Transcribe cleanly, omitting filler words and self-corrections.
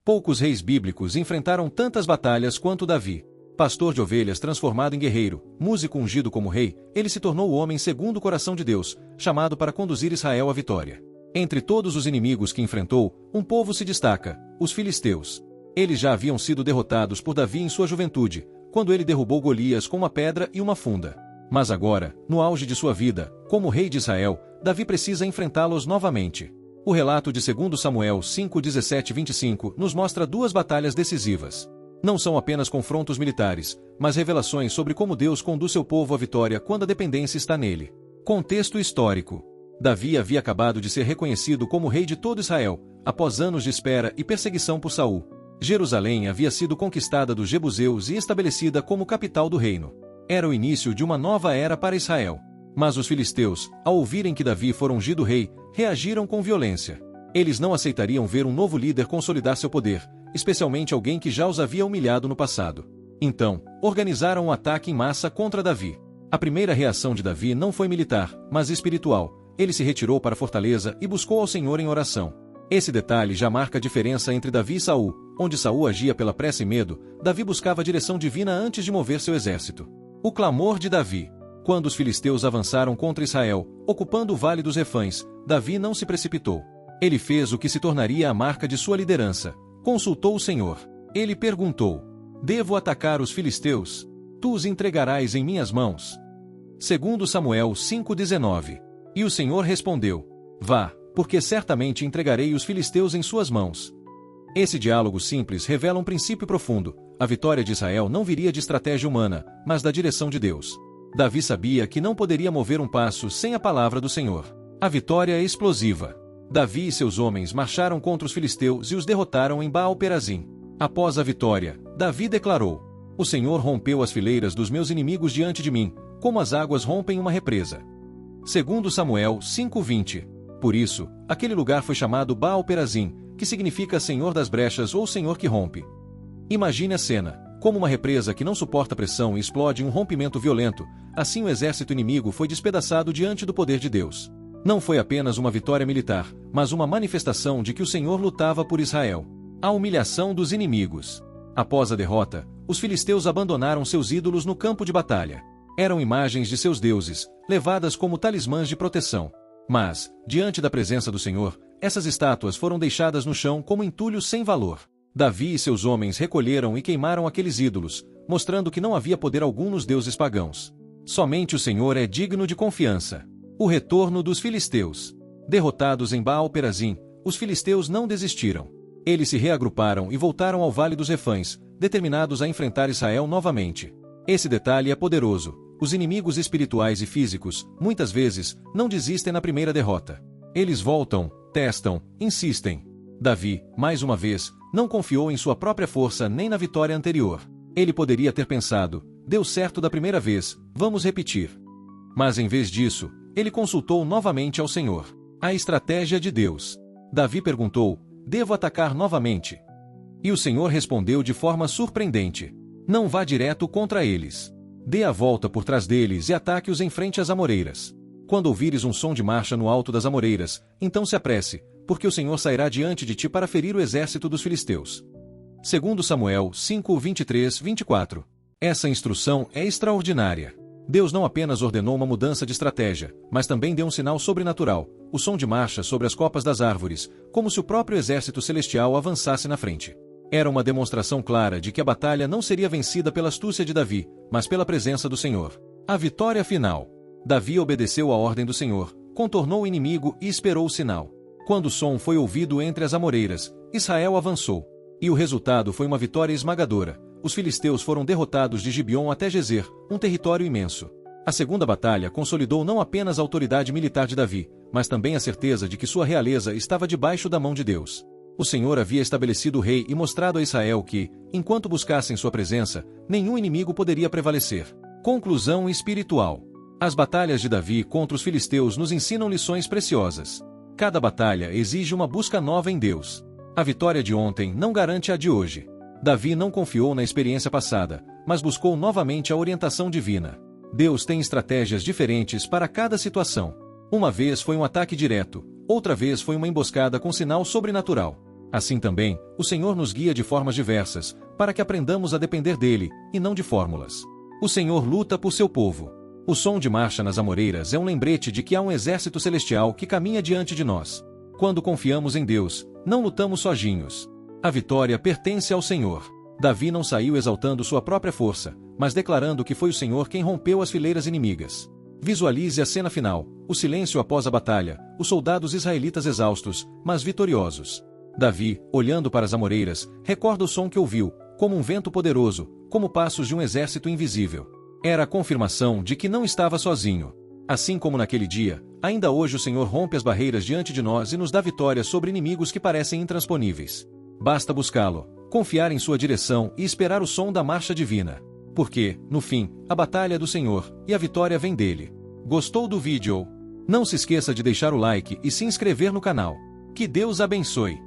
Poucos reis bíblicos enfrentaram tantas batalhas quanto Davi. Pastor de ovelhas transformado em guerreiro, músico ungido como rei, ele se tornou o homem segundo o coração de Deus, chamado para conduzir Israel à vitória. Entre todos os inimigos que enfrentou, um povo se destaca: os filisteus. Eles já haviam sido derrotados por Davi em sua juventude, quando ele derrubou Golias com uma pedra e uma funda. Mas agora, no auge de sua vida, como rei de Israel, Davi precisa enfrentá-los novamente. O relato de 2 Samuel 5:17-25 nos mostra duas batalhas decisivas. Não são apenas confrontos militares, mas revelações sobre como Deus conduz seu povo à vitória quando a dependência está nele. Contexto histórico. Davi havia acabado de ser reconhecido como rei de todo Israel, após anos de espera e perseguição por Saul. Jerusalém havia sido conquistada dos jebuseus e estabelecida como capital do reino. Era o início de uma nova era para Israel. Mas os filisteus, ao ouvirem que Davi fora ungido rei, reagiram com violência. Eles não aceitariam ver um novo líder consolidar seu poder, especialmente alguém que já os havia humilhado no passado. Então, organizaram um ataque em massa contra Davi. A primeira reação de Davi não foi militar, mas espiritual. Ele se retirou para a fortaleza e buscou ao Senhor em oração. Esse detalhe já marca a diferença entre Davi e Saul. Onde Saul agia pela pressa e medo, Davi buscava a direção divina antes de mover seu exército. O clamor de Davi. Quando os filisteus avançaram contra Israel, ocupando o Vale dos Refães, Davi não se precipitou. Ele fez o que se tornaria a marca de sua liderança. Consultou o Senhor. Ele perguntou: devo atacar os filisteus? Tu os entregarás em minhas mãos? 2 Samuel 5:19. E o Senhor respondeu: vá, porque certamente entregarei os filisteus em suas mãos. Esse diálogo simples revela um princípio profundo. A vitória de Israel não viria de estratégia humana, mas da direção de Deus. Davi sabia que não poderia mover um passo sem a palavra do Senhor. A vitória é explosiva. Davi e seus homens marcharam contra os filisteus e os derrotaram em Baal-Perazim. Após a vitória, Davi declarou: o Senhor rompeu as fileiras dos meus inimigos diante de mim, como as águas rompem uma represa. 2 Samuel 5:20. Por isso, aquele lugar foi chamado Baal-Perazim, que significa Senhor das brechas ou Senhor que rompe. Imagine a cena. Como uma represa que não suporta pressão e explode em um rompimento violento, assim o exército inimigo foi despedaçado diante do poder de Deus. Não foi apenas uma vitória militar, mas uma manifestação de que o Senhor lutava por Israel. A humilhação dos inimigos. Após a derrota, os filisteus abandonaram seus ídolos no campo de batalha. Eram imagens de seus deuses, levadas como talismãs de proteção. Mas, diante da presença do Senhor, essas estátuas foram deixadas no chão como entulhos sem valor. Davi e seus homens recolheram e queimaram aqueles ídolos, mostrando que não havia poder algum nos deuses pagãos. Somente o Senhor é digno de confiança. O retorno dos filisteus. Derrotados em Baal-Perazim, os filisteus não desistiram. Eles se reagruparam e voltaram ao Vale dos Refães, determinados a enfrentar Israel novamente. Esse detalhe é poderoso. Os inimigos espirituais e físicos, muitas vezes, não desistem na primeira derrota. Eles voltam, testam, insistem. Davi, mais uma vez, não confiou em sua própria força nem na vitória anterior. Ele poderia ter pensado: deu certo da primeira vez, vamos repetir. Mas em vez disso, ele consultou novamente ao Senhor. A estratégia de Deus. Davi perguntou: devo atacar novamente? E o Senhor respondeu de forma surpreendente: não vá direto contra eles. Dê a volta por trás deles e ataque-os em frente às amoreiras. Quando ouvires um som de marcha no alto das amoreiras, então se apresse, porque o Senhor sairá diante de ti para ferir o exército dos filisteus. 2 Samuel 5:23-24. Essa instrução é extraordinária. Deus não apenas ordenou uma mudança de estratégia, mas também deu um sinal sobrenatural, o som de marcha sobre as copas das árvores, como se o próprio exército celestial avançasse na frente. Era uma demonstração clara de que a batalha não seria vencida pela astúcia de Davi, mas pela presença do Senhor. A vitória final. Davi obedeceu à ordem do Senhor, contornou o inimigo e esperou o sinal. Quando o som foi ouvido entre as amoreiras, Israel avançou. E o resultado foi uma vitória esmagadora. Os filisteus foram derrotados de Gibeon até Gezer, um território imenso. A segunda batalha consolidou não apenas a autoridade militar de Davi, mas também a certeza de que sua realeza estava debaixo da mão de Deus. O Senhor havia estabelecido o rei e mostrado a Israel que, enquanto buscassem sua presença, nenhum inimigo poderia prevalecer. Conclusão espiritual. As batalhas de Davi contra os filisteus nos ensinam lições preciosas. Cada batalha exige uma busca nova em Deus. A vitória de ontem não garante a de hoje. Davi não confiou na experiência passada, mas buscou novamente a orientação divina. Deus tem estratégias diferentes para cada situação. Uma vez foi um ataque direto, outra vez foi uma emboscada com sinal sobrenatural. Assim também, o Senhor nos guia de formas diversas, para que aprendamos a depender dele, e não de fórmulas. O Senhor luta por seu povo. O som de marcha nas amoreiras é um lembrete de que há um exército celestial que caminha diante de nós. Quando confiamos em Deus, não lutamos sozinhos. A vitória pertence ao Senhor. Davi não saiu exaltando sua própria força, mas declarando que foi o Senhor quem rompeu as fileiras inimigas. Visualize a cena final, o silêncio após a batalha, os soldados israelitas exaustos, mas vitoriosos. Davi, olhando para as amoreiras, recorda o som que ouviu, como um vento poderoso, como passos de um exército invisível. Era a confirmação de que não estava sozinho. Assim como naquele dia, ainda hoje o Senhor rompe as barreiras diante de nós e nos dá vitória sobre inimigos que parecem intransponíveis. Basta buscá-lo, confiar em sua direção e esperar o som da marcha divina. Porque, no fim, a batalha é do Senhor, e a vitória vem dele. Gostou do vídeo? Não se esqueça de deixar o like e se inscrever no canal. Que Deus abençoe!